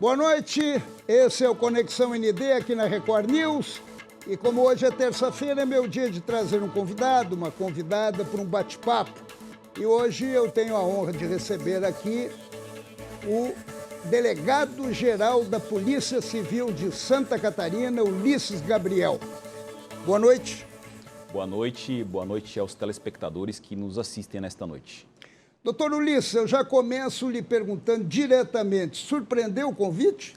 Boa noite, esse é o Conexão ND aqui na Record News. E como hoje é terça-feira, é meu dia de trazer um convidado, uma convidada para um bate-papo. E hoje eu tenho a honra de receber aqui o delegado-geral da Polícia Civil de Santa Catarina, Ulisses Gabriel. Boa noite. Boa noite aos telespectadores que nos assistem nesta noite. Doutor Ulisses, eu já começo lhe perguntando diretamente, surpreendeu o convite?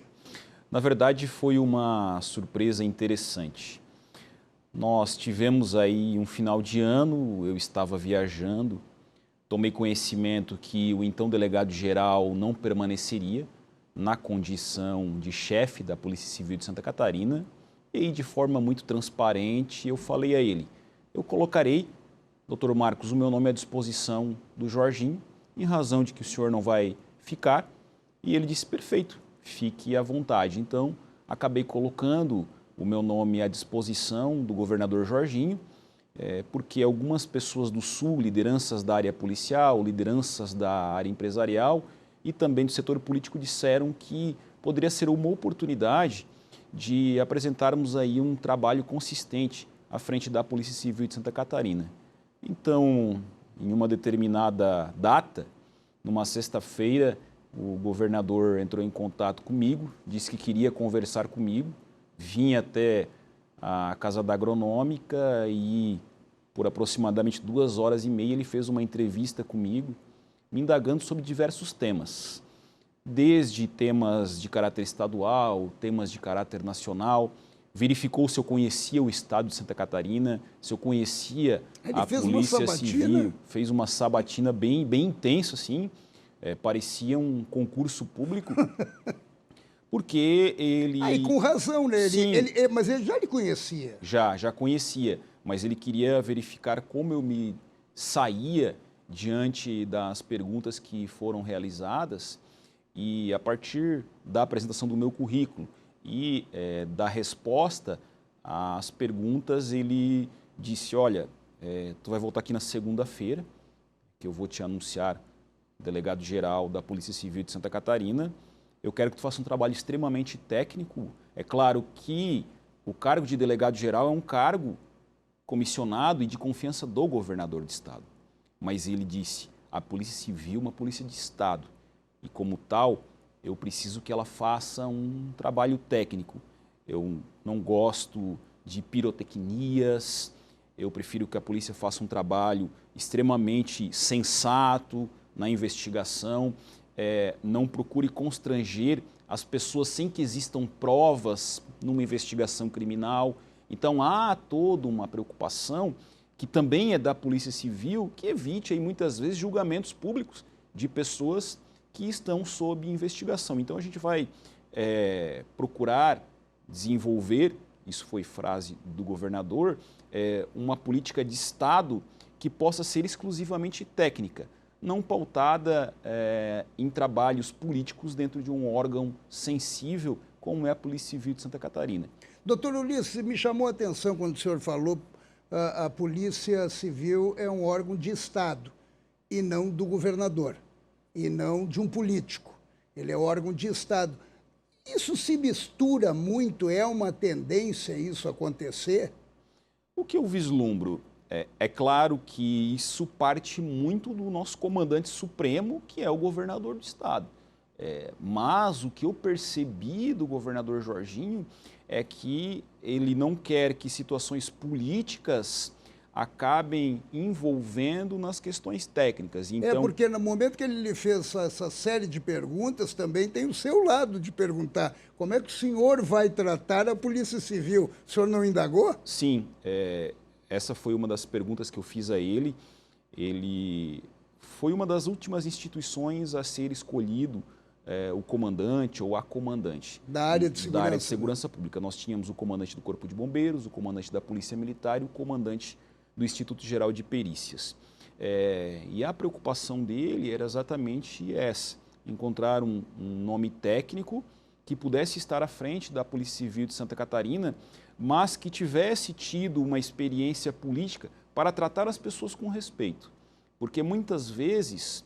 Na verdade, foi uma surpresa interessante. Nós tivemos aí um final de ano, eu estava viajando, tomei conhecimento que o então delegado-geral não permaneceria na condição de chefe da Polícia Civil de Santa Catarina e de forma muito transparente eu falei a ele, eu colocarei, doutor Marcos, o meu nome à disposição do Jorginho, em razão de que o senhor não vai ficar, e ele disse, perfeito, fique à vontade. Então, acabei colocando o meu nome à disposição do governador Jorginho, porque algumas pessoas do Sul, lideranças da área policial, lideranças da área empresarial e também do setor político disseram que poderia ser uma oportunidade de apresentarmos aí um trabalho consistente à frente da Polícia Civil de Santa Catarina. Então, em uma determinada data, numa sexta-feira, o governador entrou em contato comigo, disse que queria conversar comigo, vim até a Casa da Agronômica e por aproximadamente 2h30 ele fez uma entrevista comigo, me indagando sobre diversos temas, desde temas de caráter estadual, temas de caráter nacional, verificou se eu conhecia o estado de Santa Catarina, se eu conhecia a Polícia Civil, fez uma sabatina bem intensa, assim, parecia um concurso público, porque ele... E com razão, né? Mas ele já lhe conhecia. Já conhecia, mas ele queria verificar como eu me saía diante das perguntas que foram realizadas e a partir da apresentação do meu currículo e da resposta às perguntas, ele disse, olha, tu vai voltar aqui na segunda-feira, que eu vou te anunciar, delegado-geral da Polícia Civil de Santa Catarina, eu quero que tu faça um trabalho extremamente técnico. É claro que o cargo de delegado-geral é um cargo comissionado e de confiança do governador de estado. Mas ele disse, a Polícia Civil é uma polícia de estado e como tal, eu preciso que ela faça um trabalho técnico. Eu não gosto de pirotecnias, eu prefiro que a polícia faça um trabalho extremamente sensato na investigação, não procure constranger as pessoas sem que existam provas numa investigação criminal. Então há toda uma preocupação que também é da Polícia Civil, que evite aí, muitas vezes julgamentos públicos de pessoas que estão sob investigação. Então a gente vai procurar desenvolver, isso foi frase do governador, uma política de Estado que possa ser exclusivamente técnica, não pautada em trabalhos políticos dentro de um órgão sensível como é a Polícia Civil de Santa Catarina. Doutor Ulisses, me chamou a atenção quando o senhor falou a Polícia Civil é um órgão de Estado e não do governador. E não de um político. Ele é órgão de Estado. Isso se mistura muito? É uma tendência isso acontecer? O que eu vislumbro? É claro que isso parte muito do nosso comandante supremo, que é o governador do estado. Mas o que eu percebi do governador Jorginho é que ele não quer que situações políticas acabem envolvendo nas questões técnicas. Então, porque no momento que ele lhe fez essa série de perguntas, também tem o seu lado de perguntar como é que o senhor vai tratar a Polícia Civil. O senhor não indagou? Sim, essa foi uma das perguntas que eu fiz a ele. Ele foi uma das últimas instituições a ser escolhido o comandante ou a comandante da área de segurança, da área de segurança pública. Nós tínhamos o comandante do Corpo de Bombeiros, o comandante da Polícia Militar e o comandante do Instituto Geral de Perícias. E a preocupação dele era exatamente essa, encontrar um nome técnico que pudesse estar à frente da Polícia Civil de Santa Catarina, mas que tivesse tido uma experiência política para tratar as pessoas com respeito. Porque muitas vezes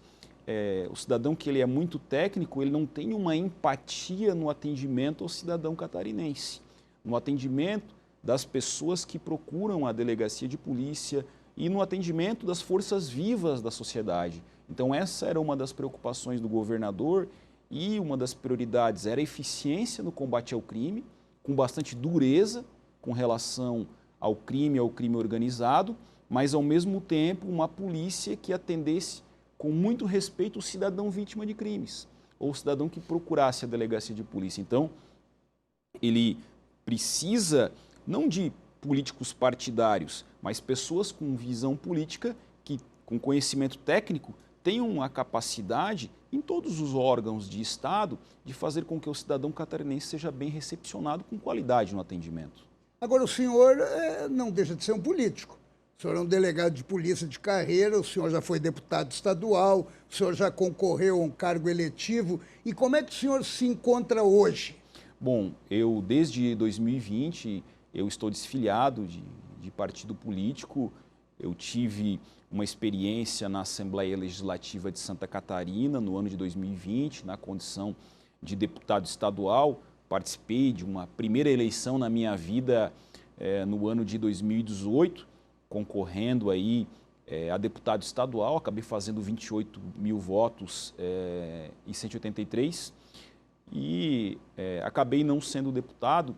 o cidadão que ele é muito técnico, ele não tem uma empatia no atendimento ao cidadão catarinense, no atendimento das pessoas que procuram a delegacia de polícia e no atendimento das forças vivas da sociedade. Então essa era uma das preocupações do governador e uma das prioridades era a eficiência no combate ao crime, com bastante dureza com relação ao crime organizado, mas ao mesmo tempo uma polícia que atendesse com muito respeito o cidadão vítima de crimes, ou o cidadão que procurasse a delegacia de polícia. Então, ele precisa não de políticos partidários, mas pessoas com visão política que, com conhecimento técnico, tenham a capacidade, em todos os órgãos de Estado, de fazer com que o cidadão catarinense seja bem recepcionado com qualidade no atendimento. Agora, o senhor não deixa de ser um político. O senhor é um delegado de polícia de carreira, o senhor já foi deputado estadual, o senhor já concorreu a um cargo eletivo. E como é que o senhor se encontra hoje? Bom, eu desde 2020, eu estou desfiliado de partido político. Eu tive uma experiência na Assembleia Legislativa de Santa Catarina no ano de 2020, na condição de deputado estadual. Participei de uma primeira eleição na minha vida no ano de 2018, concorrendo aí a deputado estadual, acabei fazendo 28 mil votos e 183 e acabei não sendo deputado.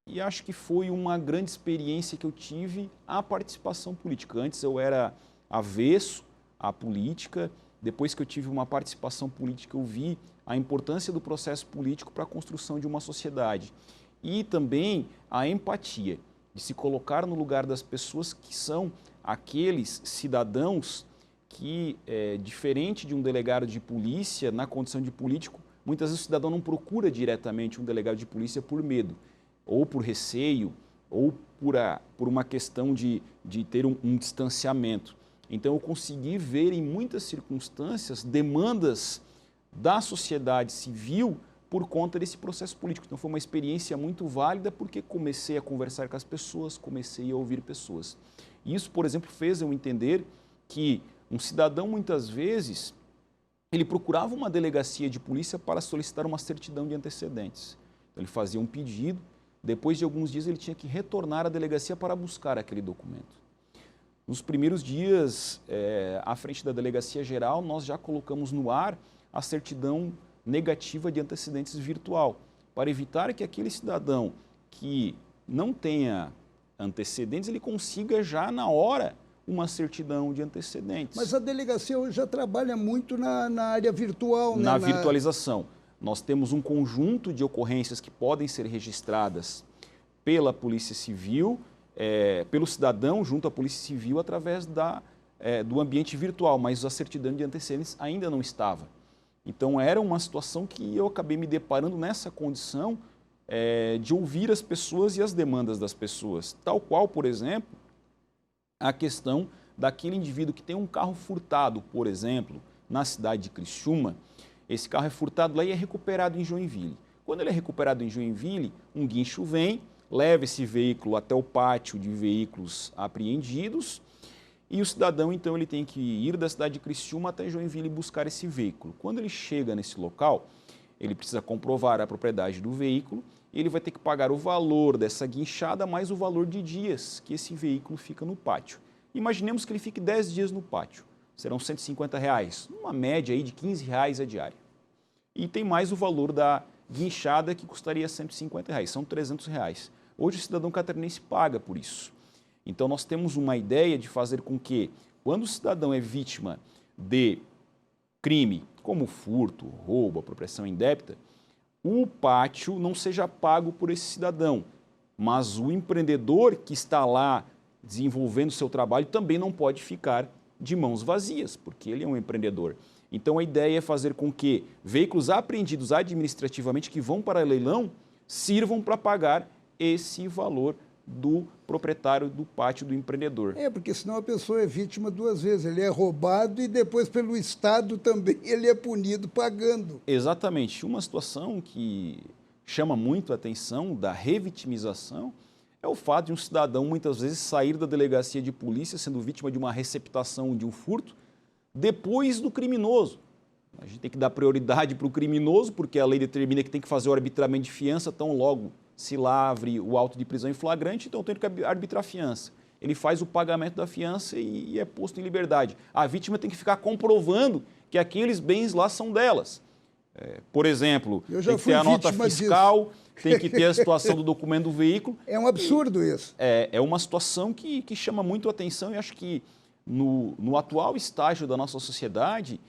E acho que foi uma grande experiência que eu tive a participação política. Antes eu era avesso à política, depois que eu tive uma participação política eu vi a importância do processo político para a construção de uma sociedade. E também a empatia, de se colocar no lugar das pessoas que são aqueles cidadãos que, diferente de um delegado de polícia, na condição de político, muitas vezes o cidadão não procura diretamente um delegado de polícia por medo, ou por receio, ou por uma questão de ter um distanciamento. Então eu consegui ver em muitas circunstâncias demandas da sociedade civil por conta desse processo político. Então foi uma experiência muito válida porque comecei a conversar com as pessoas, comecei a ouvir pessoas. Isso, por exemplo, fez eu entender que um cidadão muitas vezes ele procurava uma delegacia de polícia para solicitar uma certidão de antecedentes. Então ele fazia um pedido, depois de alguns dias ele tinha que retornar à delegacia para buscar aquele documento. Nos primeiros dias, à frente da Delegacia Geral, nós já colocamos no ar a certidão negativa de antecedentes virtual, para evitar que aquele cidadão que não tenha antecedentes, ele consiga já na hora uma certidão de antecedentes. Mas a delegacia hoje já trabalha muito na área virtual, né? Na virtualização. Nós temos um conjunto de ocorrências que podem ser registradas pela Polícia Civil, pelo cidadão junto à Polícia Civil através do ambiente virtual, mas a certidão de antecedentes ainda não estava. Então era uma situação que eu acabei me deparando nessa condição de ouvir as pessoas e as demandas das pessoas. Tal qual, por exemplo, a questão daquele indivíduo que tem um carro furtado, por exemplo, na cidade de Criciúma. Esse carro é furtado lá e é recuperado em Joinville. Quando ele é recuperado em Joinville, um guincho vem, leva esse veículo até o pátio de veículos apreendidos e o cidadão, então, ele tem que ir da cidade de Criciúma até Joinville e buscar esse veículo. Quando ele chega nesse local, ele precisa comprovar a propriedade do veículo e ele vai ter que pagar o valor dessa guinchada mais o valor de dias que esse veículo fica no pátio. Imaginemos que ele fique 10 dias no pátio. Serão R$150, uma média aí de R$15 a diária. E tem mais o valor da guinchada que custaria R$150, são R$300. Hoje o cidadão catarinense paga por isso. Então nós temos uma ideia de fazer com que, quando o cidadão é vítima de crime, como furto, roubo, apropriação indébita, o pátio não seja pago por esse cidadão, mas o empreendedor que está lá desenvolvendo o seu trabalho também não pode ficar de mãos vazias, porque ele é um empreendedor. Então a ideia é fazer com que veículos apreendidos administrativamente que vão para leilão sirvam para pagar esse valor do proprietário do pátio do empreendedor. Porque senão a pessoa é vítima duas vezes. Ele é roubado e depois pelo Estado também ele é punido pagando. Exatamente. Uma situação que chama muito a atenção da revitimização é o fato de um cidadão muitas vezes sair da delegacia de polícia sendo vítima de uma receptação de um furto, depois do criminoso. A gente tem que dar prioridade para o criminoso, porque a lei determina que tem que fazer o arbitramento de fiança, tão logo se lavre o auto de prisão em flagrante, então tem que arbitrar a fiança. Ele faz o pagamento da fiança e é posto em liberdade. A vítima tem que ficar comprovando que aqueles bens lá são delas. Por exemplo, tem que ter a nota fiscal, tem que ter a situação do documento do veículo. É um absurdo isso. É uma situação que chama muito a atenção e acho que no atual estágio da nossa sociedade,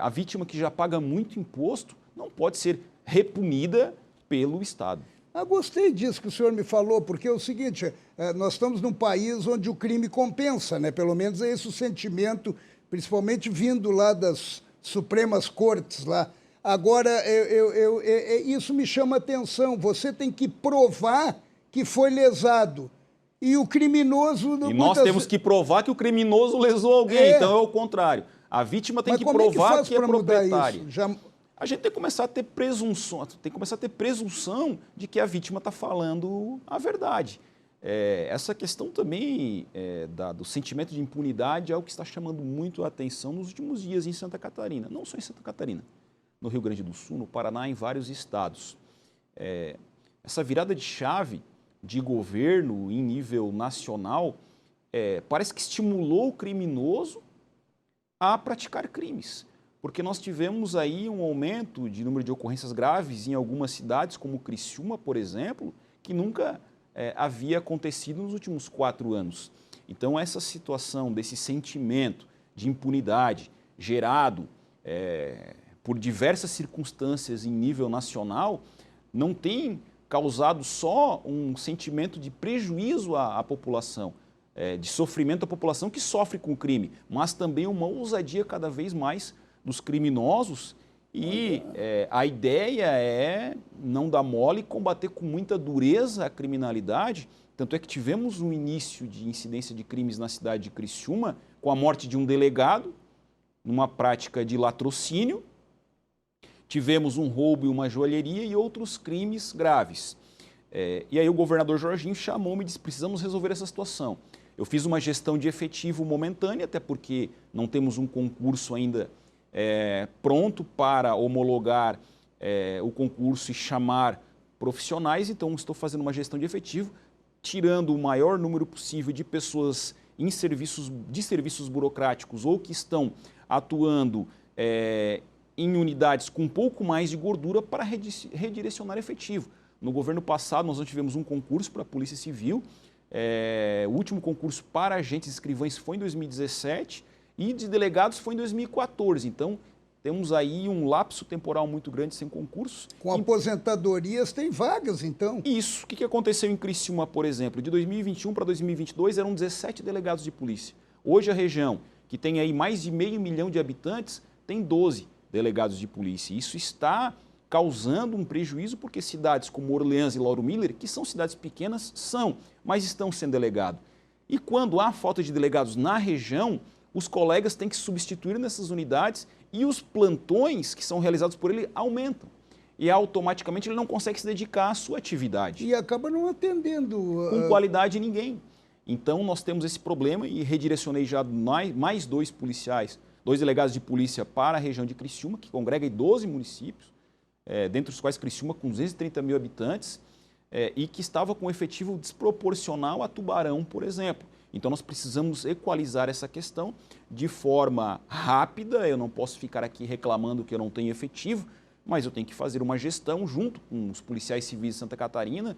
a vítima que já paga muito imposto não pode ser repunida pelo Estado. Gostei disso que o senhor me falou, porque é o seguinte, nós estamos num país onde o crime compensa, né? Pelo menos é esse o sentimento, principalmente vindo lá das Supremas Cortes lá. Agora, isso me chama a atenção, você tem que provar que foi lesado. E o criminoso... E nós temos que provar que o criminoso lesou alguém, então é o contrário. A vítima tem que provar que é proprietária. A gente tem que começar a ter presunção de que a vítima está falando a verdade. Essa questão também do sentimento de impunidade é algo que está chamando muito a atenção nos últimos dias em Santa Catarina. Não só em Santa Catarina, no Rio Grande do Sul, no Paraná, em vários estados. Essa virada de chave de governo em nível nacional parece que estimulou o criminoso a praticar crimes. Porque nós tivemos aí um aumento de número de ocorrências graves em algumas cidades, como Criciúma, por exemplo, que nunca havia acontecido nos últimos 4 anos. Então, essa situação desse sentimento de impunidade gerado por diversas circunstâncias em nível nacional não tem causado só um sentimento de prejuízo à população, de sofrimento à população que sofre com o crime, mas também uma ousadia cada vez mais dos criminosos e a ideia é não dar mole e combater com muita dureza a criminalidade. Tanto é que tivemos um início de incidência de crimes na cidade de Criciúma com a morte de um delegado, numa prática de latrocínio. Tivemos um roubo e uma joalheria e outros crimes graves. E aí o governador Jorginho chamou-me e disse, precisamos resolver essa situação. Eu fiz uma gestão de efetivo momentânea, até porque não temos um concurso ainda pronto para homologar o concurso e chamar profissionais, então estou fazendo uma gestão de efetivo, tirando o maior número possível de pessoas em serviços burocráticos ou que estão atuando em unidades com um pouco mais de gordura para redirecionar efetivo. No governo passado nós não tivemos um concurso para a Polícia Civil, o último concurso para agentes escrivães foi em 2017, e de delegados foi em 2014, então temos aí um lapso temporal muito grande sem concursos. Com aposentadorias tem vagas, então? Isso. O que aconteceu em Criciúma, por exemplo? De 2021 para 2022 eram 17 delegados de polícia. Hoje a região, que tem aí mais de 500 mil de habitantes, tem 12 delegados de polícia. Isso está causando um prejuízo porque cidades como Orleans e Lauro Miller, que são cidades pequenas, mas estão sem delegado. E quando há falta de delegados na região, os colegas têm que substituir nessas unidades e os plantões que são realizados por ele aumentam. E automaticamente ele não consegue se dedicar à sua atividade. E acaba não atendendo. Com qualidade ninguém. Então nós temos esse problema e redirecionei já mais 2 policiais, 2 delegados de polícia para a região de Criciúma, que congrega 12 municípios, dentre os quais Criciúma com 230 mil habitantes, e que estava com um efetivo desproporcional a Tubarão, por exemplo. Então nós precisamos equalizar essa questão de forma rápida. Eu não posso ficar aqui reclamando que eu não tenho efetivo, mas eu tenho que fazer uma gestão junto com os policiais civis de Santa Catarina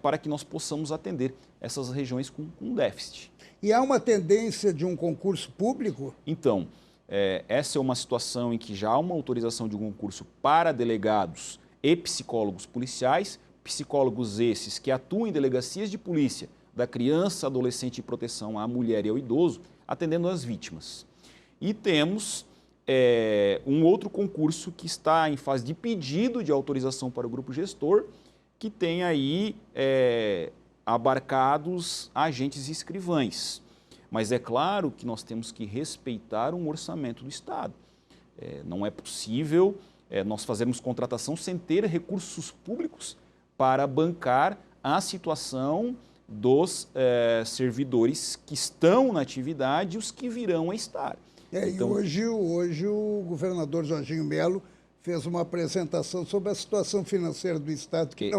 para que nós possamos atender essas regiões com déficit. E há uma tendência de um concurso público? Então, essa é uma situação em que já há uma autorização de um concurso para delegados e psicólogos policiais, psicólogos esses que atuam em delegacias de polícia, da criança, adolescente e proteção à mulher e ao idoso, atendendo as vítimas. E temos um outro concurso que está em fase de pedido de autorização para o grupo gestor, que tem aí abarcados agentes e escrivães. Mas é claro que nós temos que respeitar um orçamento do Estado. Não é possível nós fazermos contratação sem ter recursos públicos para bancar a situação dos servidores que estão na atividade e os que virão a estar. Então, e hoje o governador Jorginho Melo fez uma apresentação sobre a situação financeira do Estado, que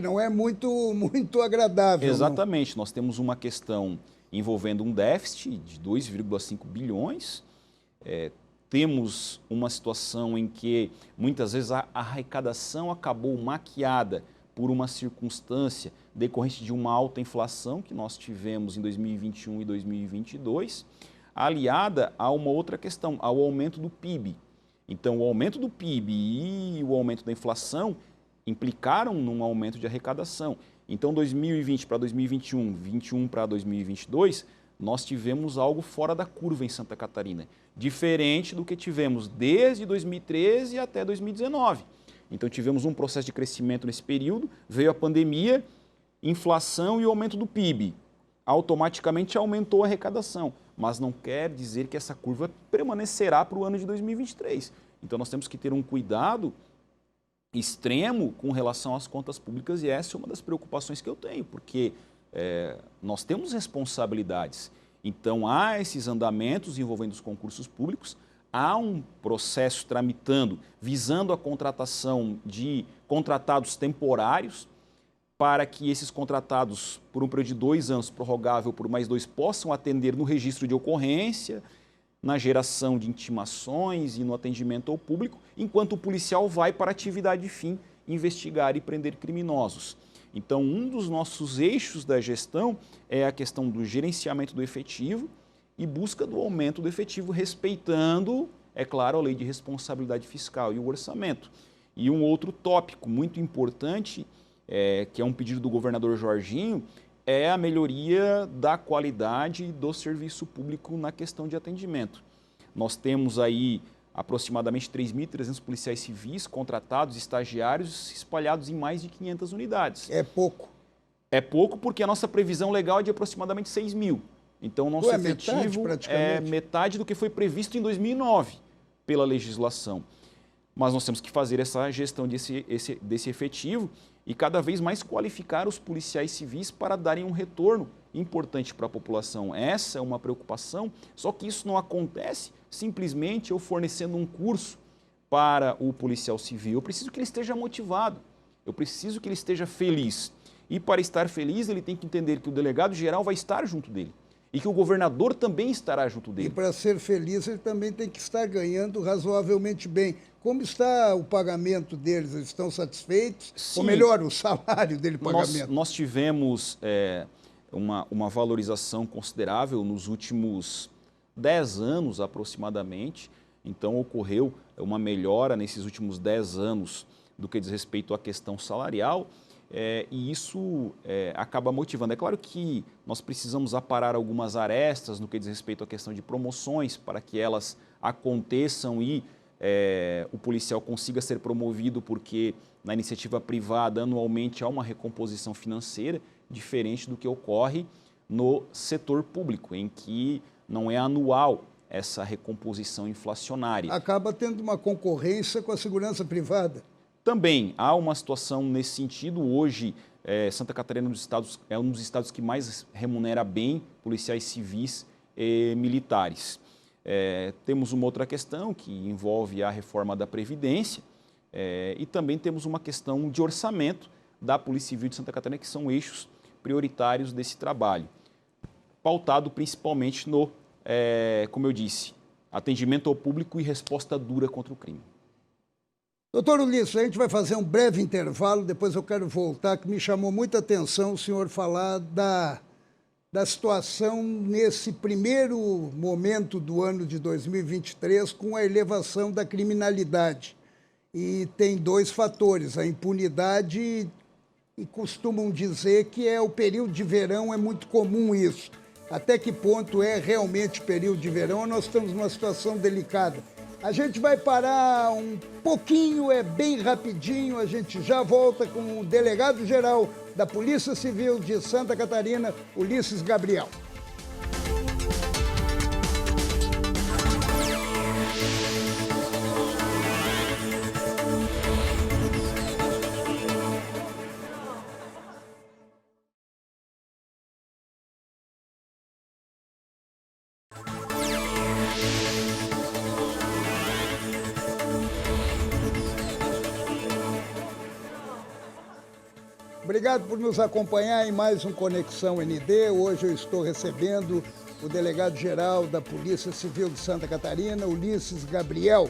não é muito agradável. Exatamente, nós temos uma questão envolvendo um déficit de 2,5 bilhões, temos uma situação em que muitas vezes a arrecadação acabou maquiada por uma circunstância decorrente de uma alta inflação que nós tivemos em 2021 e 2022, aliada a uma outra questão, ao aumento do PIB. Então, o aumento do PIB e o aumento da inflação implicaram num aumento de arrecadação. Então, 2020 para 2021, 21 para 2022, nós tivemos algo fora da curva em Santa Catarina, diferente do que tivemos desde 2013 até 2019. Então, tivemos um processo de crescimento nesse período, veio a pandemia, inflação e o aumento do PIB. Automaticamente aumentou a arrecadação, mas não quer dizer que essa curva permanecerá para o ano de 2023. Então, nós temos que ter um cuidado extremo com relação às contas públicas e essa é uma das preocupações que eu tenho, porque nós temos responsabilidades. Então, há esses andamentos envolvendo os concursos públicos, há um processo tramitando, visando a contratação de contratados temporários, para que esses contratados, por um período de 2 anos, prorrogável por mais 2, possam atender no registro de ocorrência, na geração de intimações e no atendimento ao público, enquanto o policial vai para a atividade de fim, investigar e prender criminosos. Então, um dos nossos eixos da gestão é a questão do gerenciamento do efetivo e busca do aumento do efetivo, respeitando, é claro, a lei de responsabilidade fiscal e o orçamento. E um outro tópico muito importante, que é um pedido do governador Jorginho, é a melhoria da qualidade do serviço público na questão de atendimento. Nós temos aí aproximadamente 3.300 policiais civis contratados, estagiários, espalhados em mais de 500 unidades. É pouco. É pouco porque a nossa previsão legal é de aproximadamente 6.000. Então, o nosso efetivo é metade do que foi previsto em 2009 pela legislação. Mas nós temos que fazer essa gestão desse efetivo e cada vez mais qualificar os policiais civis para darem um retorno importante para a população. Essa é uma preocupação, só que isso não acontece simplesmente eu fornecendo um curso para o policial civil. Eu preciso que ele esteja motivado, eu preciso que ele esteja feliz. E para estar feliz, ele tem que entender que o delegado geral vai estar junto dele e que o governador também estará junto dele. E para ser feliz, ele também tem que estar ganhando razoavelmente bem. Como está o pagamento deles? Eles estão satisfeitos? Sim. Ou melhor, o salário dele, pagamento? Nós tivemos uma valorização considerável nos últimos 10 anos aproximadamente. Então, ocorreu uma melhora nesses últimos 10 anos do que diz respeito à questão salarial. E isso acaba motivando. É claro que nós precisamos aparar algumas arestas no que diz respeito à questão de promoções para que elas aconteçam e o policial consiga ser promovido, porque na iniciativa privada anualmente há uma recomposição financeira diferente do que ocorre no setor público, em que não é anual essa recomposição inflacionária. Acaba tendo uma concorrência com a segurança privada. Também há uma situação nesse sentido. Hoje, Santa Catarina é um dos estados que mais remunera bem policiais civis e militares. Temos uma outra questão que envolve a reforma da Previdência e também temos uma questão de orçamento da Polícia Civil de Santa Catarina, que são eixos prioritários desse trabalho, pautado principalmente no, como eu disse, atendimento ao público e resposta dura contra o crime. Doutor Ulisses, a gente vai fazer um breve intervalo, depois eu quero voltar, que me chamou muita atenção o senhor falar da situação nesse primeiro momento do ano de 2023 com a elevação da criminalidade. E tem 2 fatores, a impunidade e costumam dizer que o período de verão, é muito comum isso. Até que ponto é realmente período de verão? Nós estamos numa situação delicada. A gente vai parar um pouquinho, bem rapidinho, a gente já volta com o delegado-geral da Polícia Civil de Santa Catarina, Ulisses Gabriel. Obrigado por nos acompanhar em mais um Conexão ND. Hoje eu estou recebendo o delegado-geral da Polícia Civil de Santa Catarina, Ulisses Gabriel.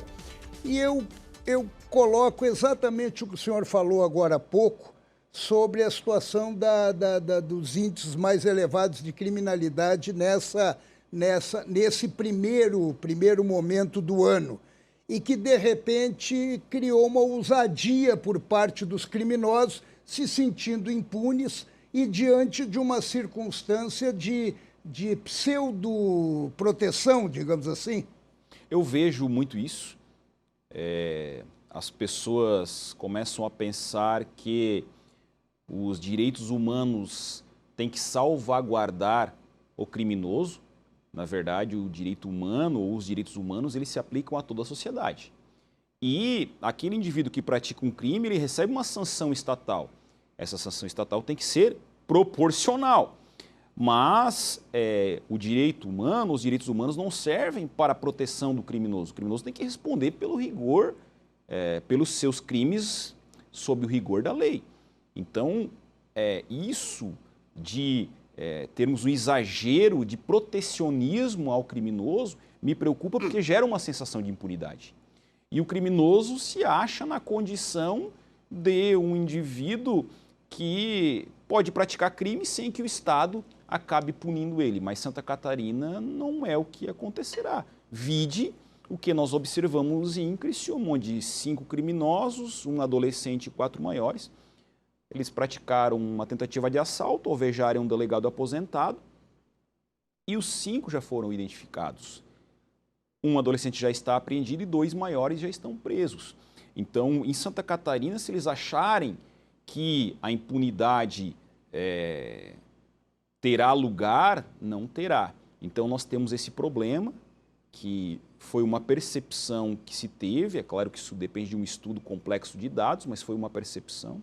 E eu coloco exatamente o que o senhor falou agora há pouco sobre a situação dos índices mais elevados de criminalidade nesse primeiro momento do ano. E que, de repente, criou uma ousadia por parte dos criminosos, se sentindo impunes e diante de uma circunstância de pseudo-proteção, digamos assim? Eu vejo muito isso. As pessoas começam a pensar que os direitos humanos têm que salvaguardar o criminoso. Na verdade, o direito humano ou os direitos humanos, eles se aplicam a toda a sociedade. E aquele indivíduo que pratica um crime, ele recebe uma sanção estatal. Essa sanção estatal tem que ser proporcional. Mas os direitos humanos não servem para a proteção do criminoso. O criminoso tem que responder pelo rigor, pelos seus crimes sob o rigor da lei. Então, isso de termos um exagero de protecionismo ao criminoso me preocupa porque gera uma sensação de impunidade. E o criminoso se acha na condição de um indivíduo que pode praticar crime sem que o Estado acabe punindo ele. Mas Santa Catarina não é o que acontecerá. Vide o que nós observamos em Criciúma, onde 5 criminosos, um adolescente e 4 maiores, eles praticaram uma tentativa de assalto, alvejaram um delegado aposentado e os 5 já foram identificados. Um adolescente já está apreendido e 2 maiores já estão presos. Então, em Santa Catarina, se eles acharem que a impunidade terá lugar, não terá. Então, nós temos esse problema, que foi uma percepção que se teve, é claro que isso depende de um estudo complexo de dados, mas foi uma percepção.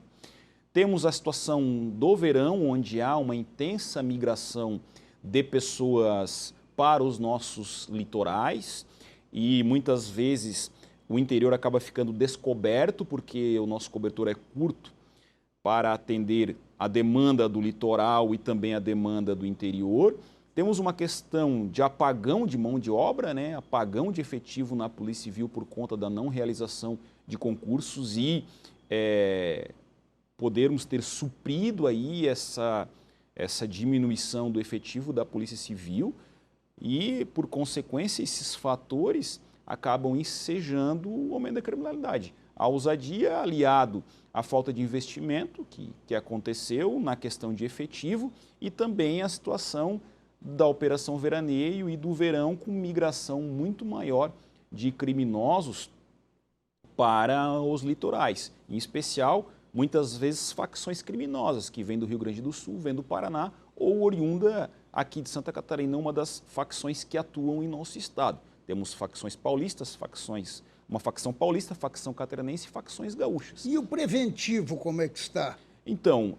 Temos a situação do verão, onde há uma intensa migração de pessoas para os nossos litorais e muitas vezes o interior acaba ficando descoberto porque o nosso cobertor é curto para atender a demanda do litoral e também a demanda do interior. Temos uma questão de apagão de mão de obra, né? Apagão de efetivo na Polícia Civil por conta da não realização de concursos e podermos ter suprido aí essa diminuição do efetivo da Polícia Civil e, por consequência, esses fatores acabam ensejando o aumento da criminalidade. A ousadia aliado à falta de investimento que aconteceu na questão de efetivo e também a situação da Operação Veraneio e do verão com migração muito maior de criminosos para os litorais, em especial muitas vezes facções criminosas que vêm do Rio Grande do Sul, vêm do Paraná ou oriunda aqui de Santa Catarina, uma das facções que atuam em nosso estado. Temos facções paulistas, uma facção paulista, facção catarinense e facções gaúchas. E o preventivo, como é que está? Então,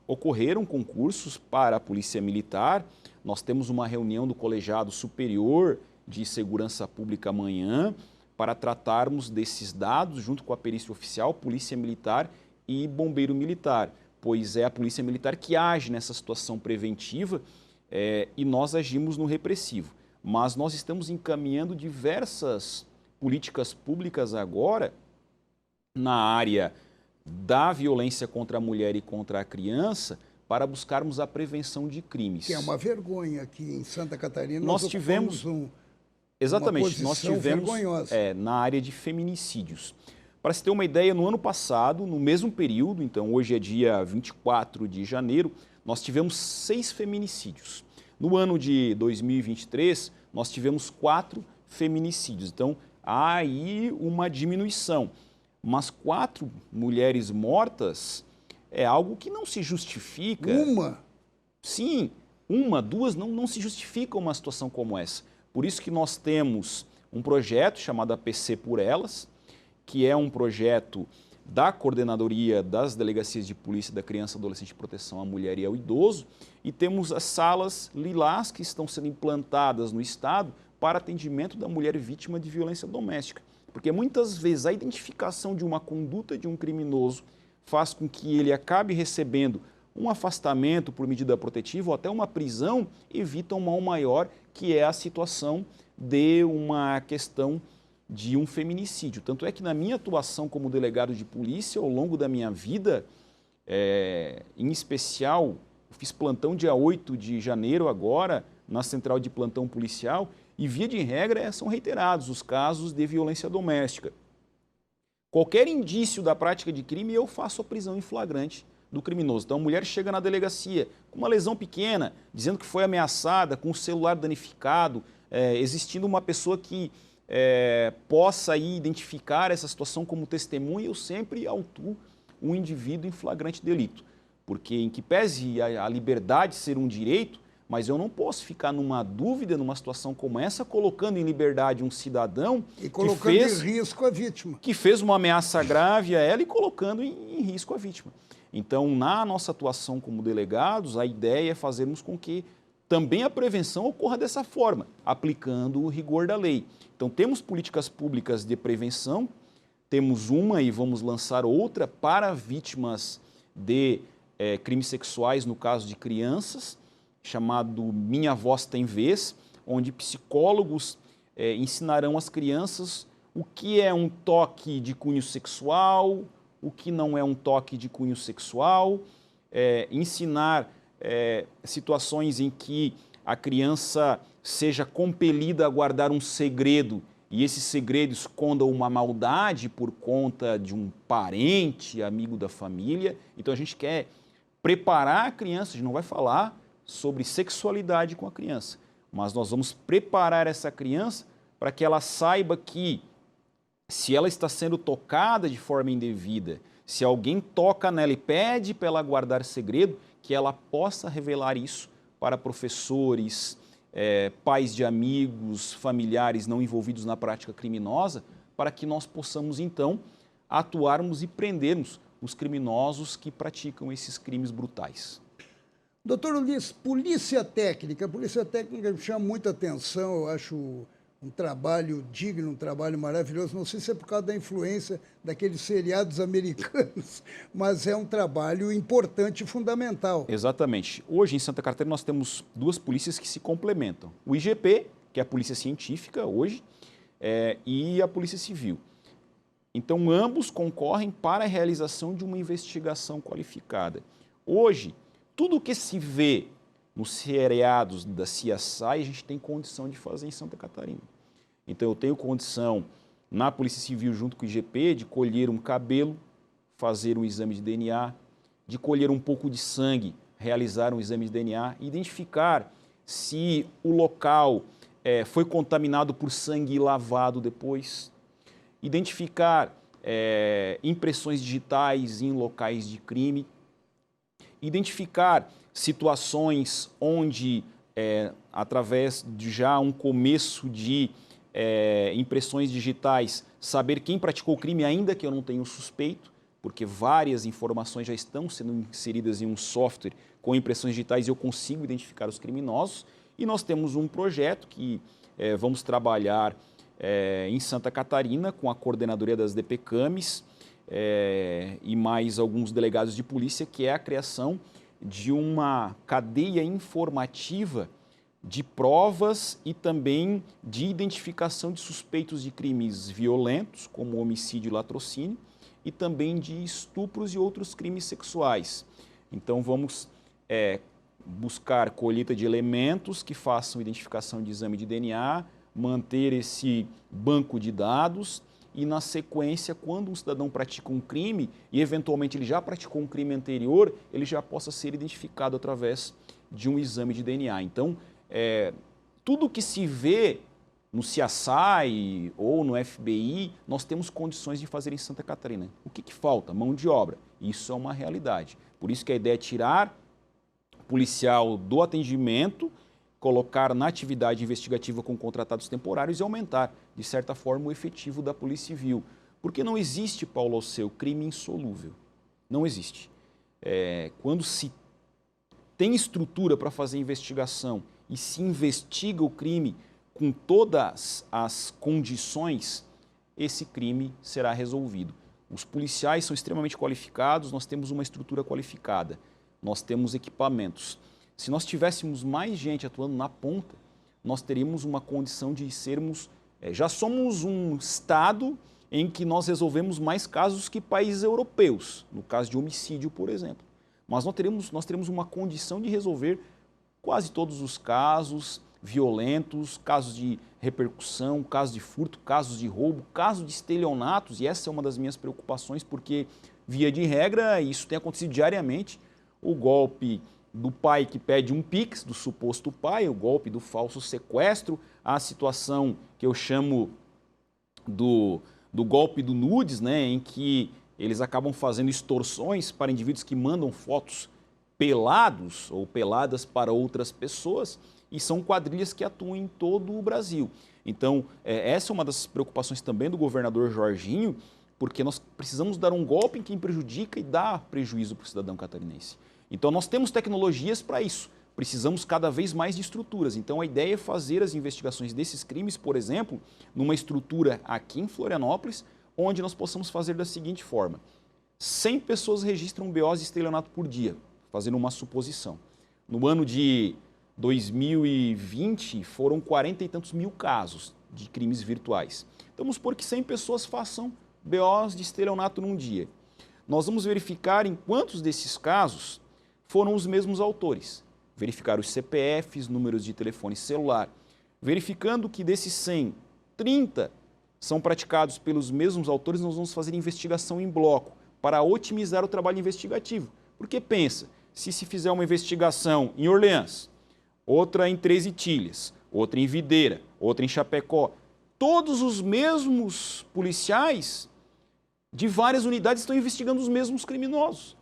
ocorreram concursos para a Polícia Militar, nós temos uma reunião do Colegiado Superior de Segurança Pública amanhã, para tratarmos desses dados junto com a perícia oficial, Polícia Militar e Bombeiro Militar, pois é a Polícia Militar que age nessa situação preventiva e nós agimos no repressivo. Mas nós estamos encaminhando diversas políticas públicas agora na área da violência contra a mulher e contra a criança para buscarmos a prevenção de crimes. Que é uma vergonha aqui em Santa Catarina. Nós tivemos... Exatamente, nós tivemos na área de feminicídios. Para se ter uma ideia, no ano passado, no mesmo período, então hoje é dia 24 de janeiro, nós tivemos 6 feminicídios. No ano de 2023, nós tivemos 4 feminicídios. Então, há aí uma diminuição. Mas 4 mulheres mortas é algo que não se justifica. Uma? Sim, 1, 2, não se justifica uma situação como essa. Por isso que nós temos um projeto chamado APC por Elas, que é um projeto da Coordenadoria das Delegacias de Polícia da Criança, Adolescente e Proteção à Mulher e ao Idoso, e temos as salas lilás que estão sendo implantadas no Estado para atendimento da mulher vítima de violência doméstica. Porque muitas vezes a identificação de uma conduta de um criminoso faz com que ele acabe recebendo um afastamento por medida protetiva ou até uma prisão, evita um mal maior, que é a situação de uma questão de um feminicídio. Tanto é que na minha atuação como delegado de polícia, ao longo da minha vida, em especial, eu fiz plantão dia 8 de janeiro agora, na central de plantão policial, e via de regra são reiterados os casos de violência doméstica. Qualquer indício da prática de crime, eu faço a prisão em flagrante do criminoso. Então a mulher chega na delegacia com uma lesão pequena, dizendo que foi ameaçada, com o celular danificado, existindo uma pessoa que possa aí identificar essa situação como testemunha, eu sempre autuo um indivíduo em flagrante delito. Porque em que pese a liberdade ser um direito, mas eu não posso ficar numa dúvida, numa situação como essa, colocando em liberdade um cidadão e colocando em risco a vítima. Que fez uma ameaça grave a ela e colocando em risco a vítima. Então, na nossa atuação como delegados, a ideia é fazermos com que também a prevenção ocorra dessa forma, aplicando o rigor da lei. Então, temos políticas públicas de prevenção, temos uma e vamos lançar outra para vítimas de crimes sexuais, no caso de crianças, chamado Minha Voz Tem Vez, onde psicólogos ensinarão às crianças o que é um toque de cunho sexual, o que não é um toque de cunho sexual, ensinar situações em que a criança seja compelida a guardar um segredo e esse segredo esconda uma maldade por conta de um parente, amigo da família. Então a gente quer preparar a criança, a gente não vai falar sobre sexualidade com a criança, mas nós vamos preparar essa criança para que ela saiba que se ela está sendo tocada de forma indevida, se alguém toca nela e pede para ela guardar segredo, que ela possa revelar isso para professores, pais de amigos, familiares não envolvidos na prática criminosa, para que nós possamos então atuarmos e prendermos os criminosos que praticam esses crimes brutais. Doutor Ulisses, polícia técnica me chama muita atenção, eu acho um trabalho digno, um trabalho maravilhoso, não sei se é por causa da influência daqueles seriados americanos, mas é um trabalho importante e fundamental. Exatamente. Hoje em Santa Catarina nós temos duas polícias que se complementam. O IGP, que é a polícia científica hoje, e a polícia civil. Então ambos concorrem para a realização de uma investigação qualificada. Hoje, tudo o que se vê nos seriados da CSI, a gente tem condição de fazer em Santa Catarina. Então eu tenho condição, na Polícia Civil, junto com o IGP, de colher um cabelo, fazer um exame de DNA, de colher um pouco de sangue, realizar um exame de DNA, identificar se o local foi contaminado por sangue lavado depois, identificar impressões digitais em locais de crime, identificar situações onde, através de já um começo de impressões digitais, saber quem praticou o crime, ainda que eu não tenha um suspeito, porque várias informações já estão sendo inseridas em um software com impressões digitais e eu consigo identificar os criminosos. E nós temos um projeto que vamos trabalhar em Santa Catarina com a coordenadoria das DPCAMs e mais alguns delegados de polícia, que é a criação de uma cadeia informativa de provas e também de identificação de suspeitos de crimes violentos, como homicídio e latrocínio, e também de estupros e outros crimes sexuais. Então vamos buscar colheita de elementos que façam identificação de exame de DNA, manter esse banco de dados e, na sequência, quando um cidadão pratica um crime e, eventualmente, ele já praticou um crime anterior, ele já possa ser identificado através de um exame de DNA. Então, tudo que se vê no CSI ou no FBI, nós temos condições de fazer em Santa Catarina. O que falta? Mão de obra. Isso é uma realidade. Por isso que a ideia é tirar o policial do atendimento, colocar na atividade investigativa com contratados temporários e aumentar, de certa forma, o efetivo da Polícia Civil. Porque não existe, Paulo Alceu, crime insolúvel. Não existe. Quando se tem estrutura para fazer investigação e se investiga o crime com todas as condições, esse crime será resolvido. Os policiais são extremamente qualificados, nós temos uma estrutura qualificada, nós temos equipamentos. Se nós tivéssemos mais gente atuando na ponta, nós teríamos uma condição de sermos... já somos um estado em que nós resolvemos mais casos que países europeus, no caso de homicídio, por exemplo. Mas nós teremos uma condição de resolver quase todos os casos violentos, casos de repercussão, casos de furto, casos de roubo, casos de estelionatos, e essa é uma das minhas preocupações, porque, via de regra, isso tem acontecido diariamente, o golpe do pai que pede um Pix, do suposto pai, o golpe do falso sequestro, a situação que eu chamo do golpe do nudes, né, em que eles acabam fazendo extorsões para indivíduos que mandam fotos pelados ou peladas para outras pessoas, e são quadrilhas que atuam em todo o Brasil. Então, essa é uma das preocupações também do governador Jorginho, porque nós precisamos dar um golpe em quem prejudica e dá prejuízo para o cidadão catarinense. Então, nós temos tecnologias para isso, precisamos cada vez mais de estruturas. Então, a ideia é fazer as investigações desses crimes, por exemplo, numa estrutura aqui em Florianópolis, onde nós possamos fazer da seguinte forma: 100 pessoas registram BOs de estelionato por dia, fazendo uma suposição. No ano de 2020, foram 40 e tantos mil casos de crimes virtuais. Então, vamos supor que 100 pessoas façam BOs de estelionato num dia. Nós vamos verificar em quantos desses casos foram os mesmos autores. Verificar os CPFs, números de telefone celular. Verificando que desses 100, 30 são praticados pelos mesmos autores, nós vamos fazer investigação em bloco para otimizar o trabalho investigativo. Porque pensa, se fizer uma investigação em Orleans, outra em Três Itilhas, outra em Videira, outra em Chapecó, todos os mesmos policiais de várias unidades estão investigando os mesmos criminosos.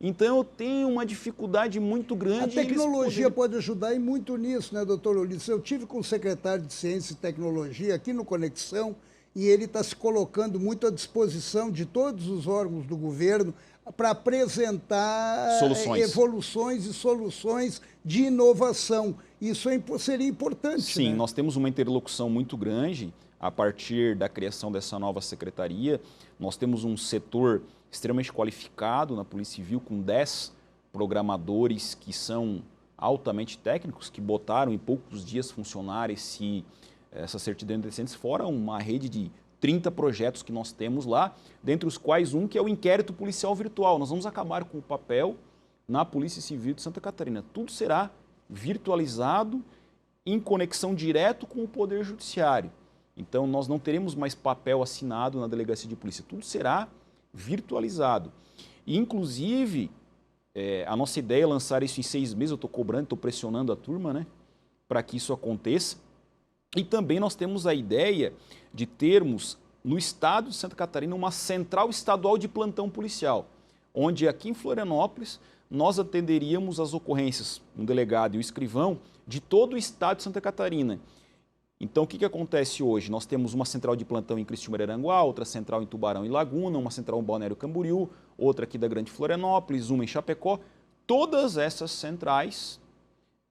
Então, eu tenho uma dificuldade muito grande. A tecnologia pode ajudar e muito nisso, né, doutor Ulisses? Eu tive com o secretário de Ciência e Tecnologia aqui no Conexão e ele está se colocando muito à disposição de todos os órgãos do governo para apresentar evoluções e soluções de inovação. Isso seria importante. Sim, né? Nós temos uma interlocução muito grande a partir da criação dessa nova secretaria. Nós temos um setor extremamente qualificado na Polícia Civil, com 10 programadores que são altamente técnicos, que botaram em poucos dias funcionar essa certidão de antecedentes, fora uma rede de 30 projetos que nós temos lá, dentre os quais um que é o inquérito policial virtual. Nós vamos acabar com o papel na Polícia Civil de Santa Catarina. Tudo será virtualizado, em conexão direto com o Poder Judiciário. Então, nós não teremos mais papel assinado na Delegacia de Polícia. Tudo será virtualizado. E, inclusive, a nossa ideia é lançar isso em 6 meses. Eu estou cobrando, estou pressionando a turma, né, para que isso aconteça. E também nós temos a ideia de termos, no estado de Santa Catarina, uma central estadual de plantão policial, onde aqui em Florianópolis nós atenderíamos as ocorrências, um delegado e um escrivão, de todo o estado de Santa Catarina. Então, o que acontece hoje? Nós temos uma central de plantão em Cristiúma-Araranguá, outra central em Tubarão e Laguna, uma central em Balneário Camboriú, outra aqui da Grande Florianópolis, uma em Chapecó. Todas essas centrais,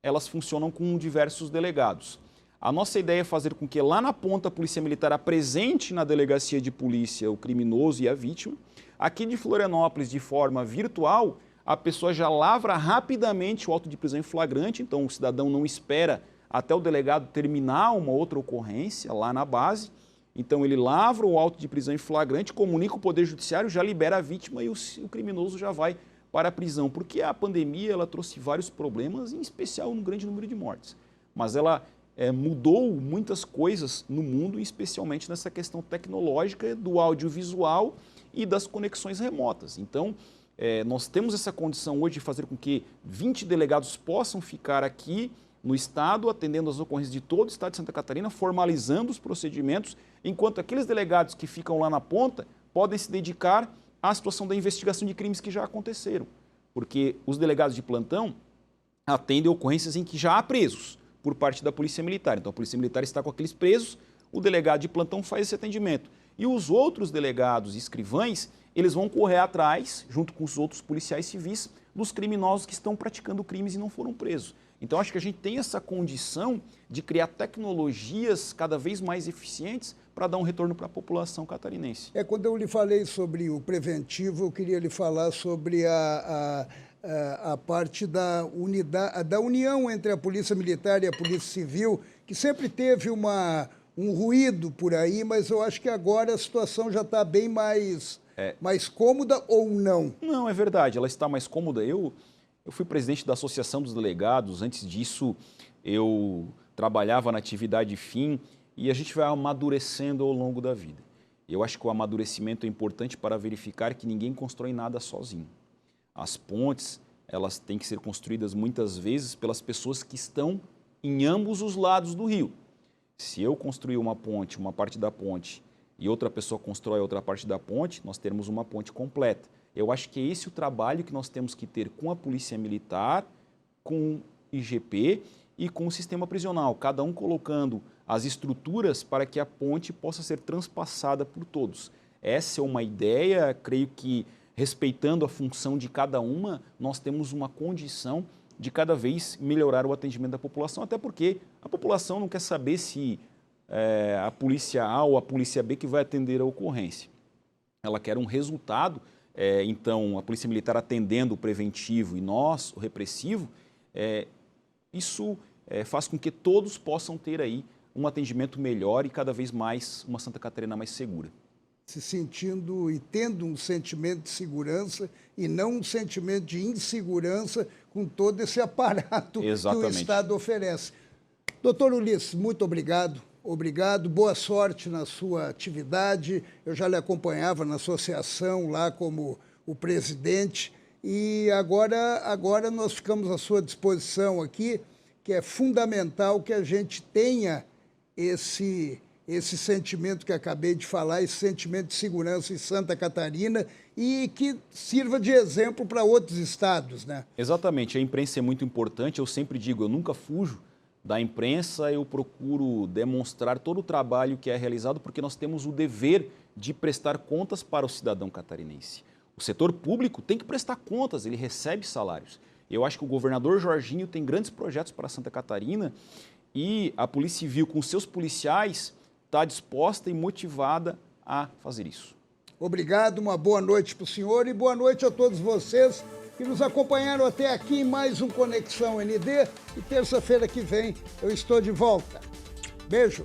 elas funcionam com diversos delegados. A nossa ideia é fazer com que lá na ponta a Polícia Militar apresente na Delegacia de Polícia o criminoso e a vítima. Aqui de Florianópolis, de forma virtual, a pessoa já lavra rapidamente o auto de prisão em flagrante, então o cidadão não espera até o delegado terminar uma outra ocorrência lá na base. Então ele lavra o auto de prisão em flagrante, comunica o Poder Judiciário, já libera a vítima e o criminoso já vai para a prisão. Porque a pandemia ela trouxe vários problemas, em especial um grande número de mortes. Mas ela mudou muitas coisas no mundo, especialmente nessa questão tecnológica do audiovisual e das conexões remotas. Então, nós temos essa condição hoje de fazer com que 20 delegados possam ficar aqui no estado, atendendo as ocorrências de todo o estado de Santa Catarina, formalizando os procedimentos, enquanto aqueles delegados que ficam lá na ponta podem se dedicar à situação da investigação de crimes que já aconteceram. Porque os delegados de plantão atendem ocorrências em que já há presos por parte da Polícia Militar. Então, a Polícia Militar está com aqueles presos, o delegado de plantão faz esse atendimento. E os outros delegados e escrivães, eles vão correr atrás, junto com os outros policiais civis, dos criminosos que estão praticando crimes e não foram presos. Então, acho que a gente tem essa condição de criar tecnologias cada vez mais eficientes para dar um retorno para a população catarinense. Quando eu lhe falei sobre o preventivo, eu queria lhe falar sobre a parte da união entre a Polícia Militar e a Polícia Civil, que sempre teve um ruído por aí, mas eu acho que agora a situação já está bem mais cômoda, ou não? Não, é verdade, ela está mais cômoda. Eu fui presidente da Associação dos Delegados, antes disso eu trabalhava na atividade fim e a gente vai amadurecendo ao longo da vida. Eu acho que o amadurecimento é importante para verificar que ninguém constrói nada sozinho. As pontes, elas têm que ser construídas muitas vezes pelas pessoas que estão em ambos os lados do rio. Se eu construir uma ponte, uma parte da ponte, e outra pessoa constrói outra parte da ponte, nós teremos uma ponte completa. Eu acho que é esse o trabalho que nós temos que ter com a Polícia Militar, com o IGP e com o sistema prisional, cada um colocando as estruturas para que a ponte possa ser transpassada por todos. Essa é uma ideia, creio que respeitando a função de cada uma, nós temos uma condição de cada vez melhorar o atendimento da população, até porque a população não quer saber se a polícia A ou a polícia B que vai atender a ocorrência. Ela quer um resultado, então a Polícia Militar atendendo o preventivo e nós, o repressivo, isso faz com que todos possam ter aí um atendimento melhor e cada vez mais uma Santa Catarina mais segura. Se sentindo e tendo um sentimento de segurança e não um sentimento de insegurança com todo esse aparato Exatamente. que o Estado oferece. Doutor Ulisses, muito obrigado. Obrigado, boa sorte na sua atividade. Eu já lhe acompanhava na associação lá como o presidente e agora nós ficamos à sua disposição aqui, que é fundamental que a gente tenha esse sentimento que acabei de falar, esse sentimento de segurança em Santa Catarina e que sirva de exemplo para outros estados, né? Exatamente, a imprensa é muito importante, eu sempre digo, eu nunca fujo da imprensa, eu procuro demonstrar todo o trabalho que é realizado, porque nós temos o dever de prestar contas para o cidadão catarinense. O setor público tem que prestar contas, ele recebe salários. Eu acho que o governador Jorginho tem grandes projetos para Santa Catarina e a Polícia Civil, com seus policiais, está disposta e motivada a fazer isso. Obrigado, uma boa noite para o senhor e boa noite a todos vocês que nos acompanharam até aqui em mais um Conexão ND e terça-feira que vem eu estou de volta. Beijo!